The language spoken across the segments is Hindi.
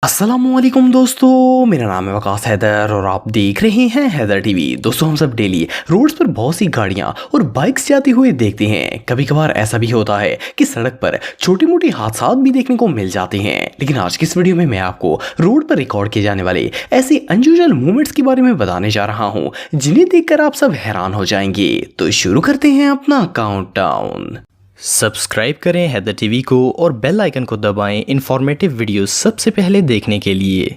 अस्सलामुअलैकुम दोस्तों, मेरा नाम है वकास हैदर और आप देख रहे हैं हैदर टीवी। दोस्तों, हम सब डेली रोड्स पर बहुत सी गाड़ियां और बाइक्स जाते हुए देखते हैं। कभी कभार ऐसा भी होता है कि सड़क पर छोटी मोटी हादसा भी देखने को मिल जाते हैं। लेकिन आज की इस वीडियो में मैं आपको रोड पर रिकॉर्ड किए जाने वाले ऐसे अनयूजुअल मूवमेंट्स के बारे में बताने जा रहा हूँ जिन्हें देखकर आप सब हैरान हो जाएंगे। तो शुरू करते हैं अपना काउंटडाउन। सब्सक्राइब करें हैदर टीवी को और बेल आइकन को दबाएं इंफॉर्मेटिव वीडियोस सबसे पहले देखने के लिए।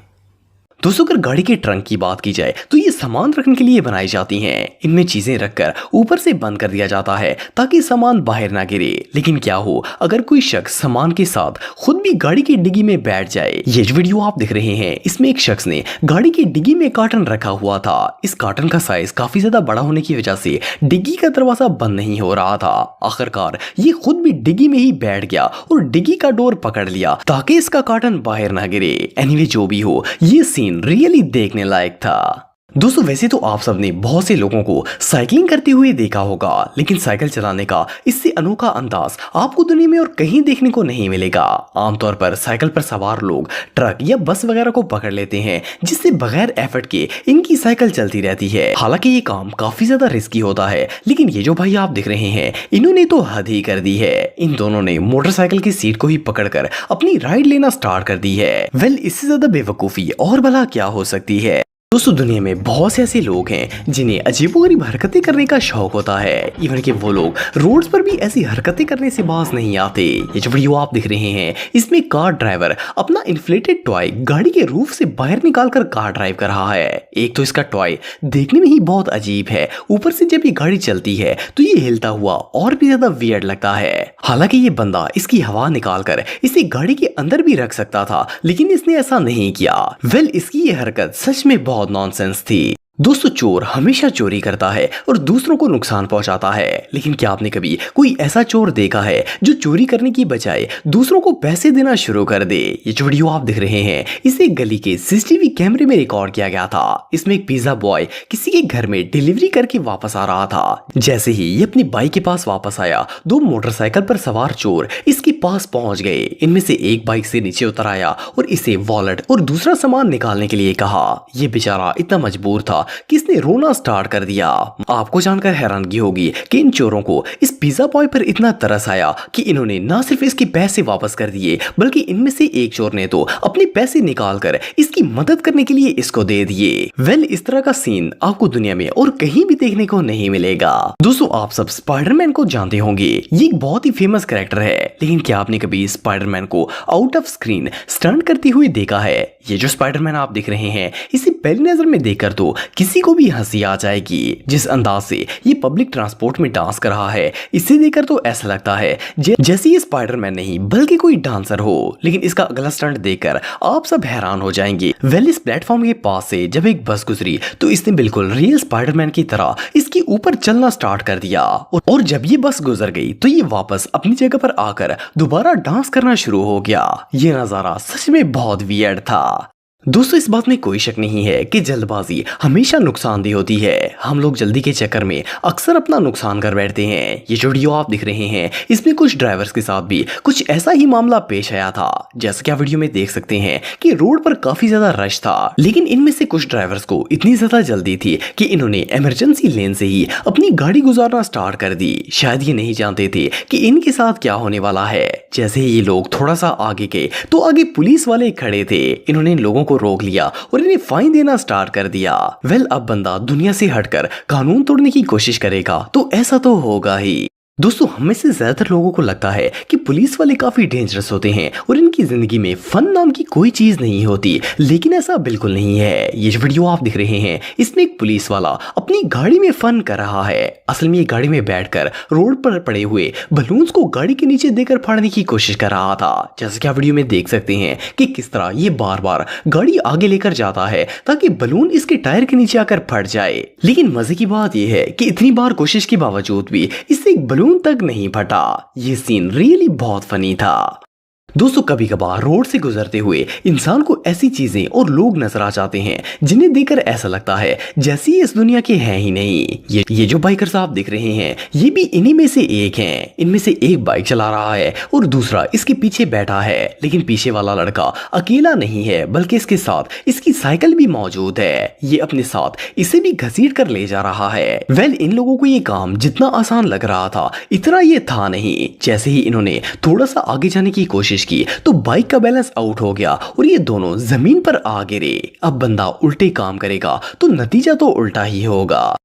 दोस्तों, अगर गाड़ी के ट्रंक की बात की जाए तो ये सामान रखने के लिए बनाई जाती हैं। इनमें चीजें रखकर ऊपर से बंद कर दिया जाता है ताकि सामान बाहर ना गिरे। लेकिन क्या हो अगर कोई शख्स सामान के साथ खुद भी गाड़ी की डिग्गी में बैठ जाए। ये जो वीडियो आप देख रहे हैं इसमें एक शख्स ने गाड़ी की डिग्गी में कार्टन रखा हुआ था। इस कार्टन का साइज काफी ज्यादा बड़ा होने की वजह से डिग्गी का दरवाजा बंद नहीं हो रहा था। आखिरकार ये खुद भी डिग्गी में ही बैठ गया और डिग्गी का डोर पकड़ लिया ताकि इसका कार्टन बाहर ना गिरे। एनीवे, जो भी हो, ये सीन रियली देखने लायक था। दोस्तों, वैसे तो आप सबने बहुत से लोगों को साइकिलिंग करते हुए देखा होगा, लेकिन साइकिल चलाने का इससे अनोखा अंदाज आपको दुनिया में और कहीं देखने को नहीं मिलेगा। आमतौर पर साइकिल पर सवार लोग ट्रक या बस वगैरह को पकड़ लेते हैं, जिससे बगैर एफर्ट के इनकी साइकिल चलती रहती है। हालांकि ये काम काफी ज्यादा रिस्की होता है, लेकिन ये जो भाई आप दिख रहे हैं इन्होंने तो हद ही कर दी है। इन दोनों ने मोटरसाइकिल की सीट को ही पकड़कर अपनी राइड लेना स्टार्ट कर दी है। वेल, इससे ज्यादा बेवकूफी और भला क्या हो सकती है। दोस्तों, दुनिया में बहुत से ऐसे लोग हैं जिन्हें अजीबोगरीब हरकतें करने का शौक होता है। इवन कि वो लोग रोड्स पर भी ऐसी हरकतें करने से बाज नहीं आते। ये जो वीडियो आप दिख रहे हैं इसमें कार ड्राइवर अपना इन्फ्लेटेड टॉय गाड़ी के रूफ से बाहर निकालकर कार ड्राइव कर रहा है। एक तो इसका टॉय देखने में ही बहुत अजीब है, ऊपर से जब ये गाड़ी चलती है तो ये हिलता हुआ और भी ज्यादा वियर्ड लगता है। हालांकि ये बंदा इसकी हवा निकालकर इसे गाड़ी के अंदर भी रख सकता था, लेकिन इसने ऐसा नहीं किया। वेल, इसकी ये हरकत सच में बहुत नॉनसेंस थी। दोस्तों, चोर हमेशा चोरी करता है और दूसरों को नुकसान पहुंचाता है, लेकिन क्या आपने कभी कोई ऐसा चोर देखा है जो चोरी करने की बजाय दूसरों को पैसे देना शुरू कर दे। ये जो वीडियो आप दिख रहे हैं इसे गली के सीसीटीवी कैमरे में रिकॉर्ड किया गया था। इसमें एक पिज्जा बॉय किसी के घर में डिलीवरी करके वापस आ रहा था। जैसे ही ये अपनी बाइक के पास वापस आया, दो मोटरसाइकिल पर सवार चोर इसके पास पहुंच गए। इनमें से एक बाइक से नीचे उतर आया और इसे वॉलेट और दूसरा सामान निकालने के लिए कहा। ये बेचारा इतना मजबूर था कि इसने रोना स्टार्ट कर दिया। आपको जानकर हैरानगी होगी कि इन चोरों को इस पिज्जा बॉय पर इतना तरस आया कि इन्होंने ना सिर्फ इसके पैसे वापस कर दिए, बल्कि इनमें से एक चोर ने तो अपने पैसे निकालकर इसकी मदद करने के लिए इसको दे दिए। वेल, इस तरह का सीन आपको दुनिया में और कहीं भी देखने को नहीं मिलेगा। दोस्तों, आप सब स्पाइडरमैन को जानते होंगे। ये एक बहुत ही फेमस कैरेक्टर है, लेकिन क्या आपने कभी स्पाइडरमैन को आउट ऑफ स्क्रीन स्टंट करते हुए देखा है? ये जो स्पाइडरमैन आप दिख रहे हैं इसे पहली नजर में देखकर तो किसी को भी हंसी आ जाएगी। जिस अंदाज से ये पब्लिक ट्रांसपोर्ट में डांस कर रहा है, इसे देखकर तो ऐसा लगता है जैसे ये स्पाइडरमैन नहीं बल्कि कोई डांसर हो। लेकिन इसका अगला स्टंट देखकर आप सब हैरान हो जाएंगे। वेल, इस प्लेटफॉर्म के पास से जब एक बस गुजरी तो इसने बिल्कुल रियल स्पाइडरमैन की तरह इसके ऊपर चलना स्टार्ट कर दिया और जब ये बस गुजर गई तो ये वापस अपनी जगह पर आकर दोबारा डांस करना शुरू हो गया। ये नजारा सच में बहुत वियर्ड था। दोस्तों, इस बात में कोई शक नहीं है कि जल्दबाजी हमेशा नुकसानदेह होती है। हम लोग जल्दी के चक्कर में अक्सर अपना नुकसान कर बैठते हैं। ये जो वीडियो आप दिख रहे हैं इसमें कुछ ड्राइवर्स के साथ भी कुछ ऐसा ही मामला पेश आया था। जैसा कि आप वीडियो में देख सकते हैं कि रोड पर काफी ज्यादा रश था, लेकिन इनमें से कुछ ड्राइवर्स को इतनी ज्यादा जल्दी थी कि इन्होंने इमरजेंसी लेन से ही अपनी गाड़ी गुजारना स्टार्ट कर दी। शायद ये नहीं जानते थे कि इनके साथ क्या होने वाला है। जैसे ही ये लोग थोड़ा सा आगे गए तो आगे पुलिस वाले खड़े थे। इन्होंने इन लोगों को रोक लिया और इन्हें फाइन देना स्टार्ट कर दिया। वेल, अब बंदा दुनिया से हटकर कानून तोड़ने की कोशिश करेगा तो ऐसा तो होगा ही। दोस्तों, हमें से ज्यादातर लोगों को लगता है कि पुलिस वाले काफी डेंजरस होते हैं और इनकी जिंदगी में फन नाम की कोई चीज नहीं होती, लेकिन ऐसा बिल्कुल नहीं है। ये जो वीडियो आप दिख रहे हैं इसमें एक पुलिस वाला अपनी गाड़ी में फन कर रहा है। असल में ये गाड़ी में बैठकर रोड पर पड़े हुए बलून्स को गाड़ी के नीचे देकर फाड़ने की कोशिश कर रहा था। जैसे कि आप वीडियो में देख सकते हैं कि किस तरह ये बार बार गाड़ी आगे लेकर जाता है ताकि बलून इसके टायर के नीचे आकर फट जाए। लेकिन मजे की बात यह है कि इतनी बार कोशिश के बावजूद भी इससे एक बलून तक नहीं फटा। ये सीन रियली बहुत फनी था। दोस्तों कभी कभार रोड से गुजरते हुए इंसान को ऐसी चीजें और लोग नजर आ जाते हैं जिन्हें देखकर ऐसा लगता है जैसे ये इस दुनिया के हैं ही नहीं। ये जो बाइकर साहब दिख रहे हैं ये भी इन्हीं में से एक हैं। इनमें से एक बाइक चला रहा है और दूसरा इसके पीछे बैठा है, लेकिन पीछे वाला लड़का अकेला नहीं है बल्कि इसके साथ इसकी साइकिल भी मौजूद है। ये अपने साथ इसे भी घसीट कर ले जा रहा है। इन लोगों को ये काम जितना आसान लग रहा था इतना ये था नहीं। जैसे ही इन्होंने थोड़ा सा आगे जाने की कोशिश की तो बाइक का बैलेंस आउट हो गया और ये दोनों जमीन पर आ गिरे। अब बंदा उल्टे काम करेगा तो नतीजा तो उल्टा ही होगा।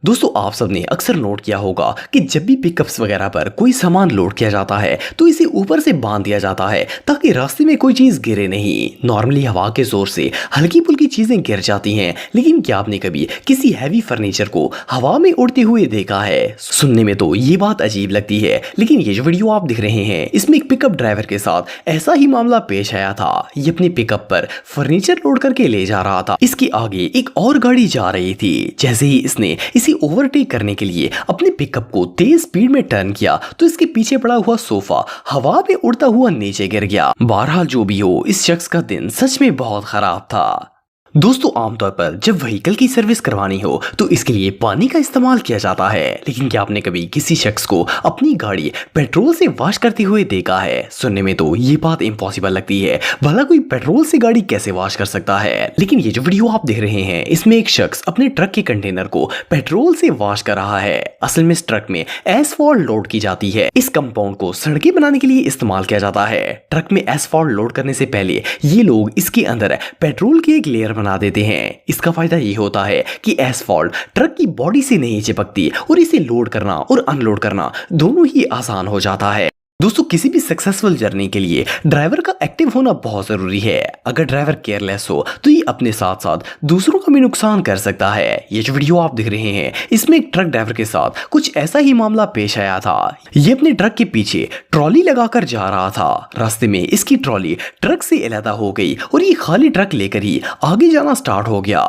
दोस्तों आप सबने अक्सर नोट किया होगा कि जब भी पिकअप्स वगैरह पर कोई सामान लोड किया जाता है तो इसे ऊपर से बांध दिया जाता है ताकि रास्ते में कोई चीज गिरे नहीं। नॉर्मली हवा के जोर से हल्की फुल्की चीजें गिर जाती हैं, लेकिन क्या आपने कभी किसी हैवी फर्नीचर को हवा में उड़ते हुए देखा है? सुनने में तो ये बात अजीब लगती है, लेकिन ये जो वीडियो आप दिख रहे हैं इसमें एक पिकअप ड्राइवर के साथ ऐसा ही मामला पेश आया था। ये अपनी पिकअप पर फर्नीचर लोड करके ले जा रहा था। इसके आगे एक और गाड़ी जा रही थी। जैसे ही इसने इसे ओवरटेक करने के लिए अपने पिकअप को तेज स्पीड में टर्न किया तो इसके पीछे पड़ा हुआ सोफा हवा में उड़ता हुआ नीचे गिर गया। बहरहाल जो भी हो, इस शख्स का दिन सच में बहुत खराब था। दोस्तों आमतौर पर जब व्हीकल की सर्विस करवानी हो तो इसके लिए पानी का इस्तेमाल किया जाता है, लेकिन क्या आपने कभी किसी शख्स को अपनी गाड़ी पेट्रोल से वॉश करते हुए देखा है? सुनने में तो ये बात इम्पॉसिबल लगती है, भला कोई पेट्रोल से गाड़ी कैसे वॉश कर सकता है? लेकिन ये जो वीडियो आप देख रहे हैं इसमें एक शख्स अपने ट्रक के कंटेनर को पेट्रोल से वॉश कर रहा है। असल में इस ट्रक में एसफॉल्ट लोड की जाती है। इस कंपाउंड को सड़कें बनाने के लिए इस्तेमाल किया जाता है। ट्रक में एसफॉल्ट लोड करने से पहले ये लोग इसके अंदर पेट्रोल की एक लेयर बना देते हैं। इसका फायदा ये होता है कि एसफॉल्ट ट्रक की बॉडी से नहीं चिपकती और इसे लोड करना और अनलोड करना दोनों ही आसान हो जाता है। दोस्तों किसी भी सक्सेसफुल जर्नी के लिए ड्राइवर का एक्टिव होना बहुत जरूरी है। अगर ड्राइवर केयरलेस हो तो ये अपने साथ साथ दूसरों का भी नुकसान कर सकता है। ये जो वीडियो आप देख रहे हैं इसमें एक ट्रक ड्राइवर के साथ कुछ ऐसा ही मामला पेश आया था। ये अपने ट्रक के पीछे ट्रॉली लगाकर जा रहा था। रास्ते में इसकी ट्रॉली ट्रक से अलग हो गई और ये खाली ट्रक लेकर ही आगे जाना स्टार्ट हो गया।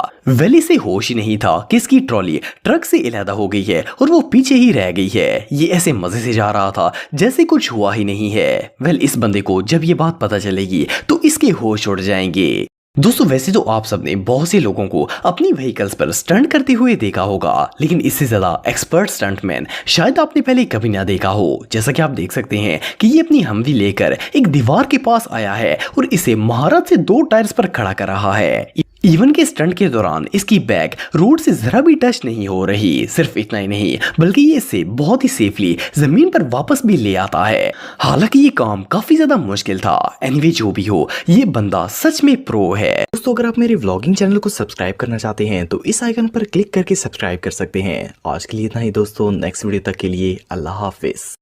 इसे होश ही नहीं था कि इसकी ट्रॉली ट्रक से अलग हो गई है और वो पीछे ही रह गई है। ये ऐसे मजे से जा रहा था जैसे कुछ हुआ ही नहीं है। इस बंदे को जब ये बात पता चलेगी तो इसके होश उड़ जाएंगे। दोस्तों वैसे तो आप सबने बहुत से लोगों को अपनी व्हीकल्स पर स्टंट करते हुए देखा होगा, लेकिन इससे ज्यादा एक्सपर्ट स्टंटमैन शायद आपने पहले कभी ना देखा हो। जैसा कि आप देख सकते हैं कि ये अपनी हमवी लेकर एक दीवार के पास आया है और इसे महारत से 2 टायर्स पर खड़ा कर रहा है। इवन के स्टंट के दौरान इसकी बैक रोड से जरा भी टच नहीं हो रही। सिर्फ इतना ही नहीं बल्कि ये इसे बहुत ही सेफली जमीन पर वापस भी ले आता है। हालांकि ये काम काफी ज्यादा मुश्किल था। एनीवे जो भी हो, ये बंदा सच में प्रो है। दोस्तों अगर आप मेरे व्लॉगिंग चैनल को सब्सक्राइब करना चाहते हैं तो इस आइकन पर क्लिक करके सब्सक्राइब कर सकते हैं। आज के लिए इतना ही दोस्तों, नेक्स्ट वीडियो तक के लिए अल्लाह हाफिज।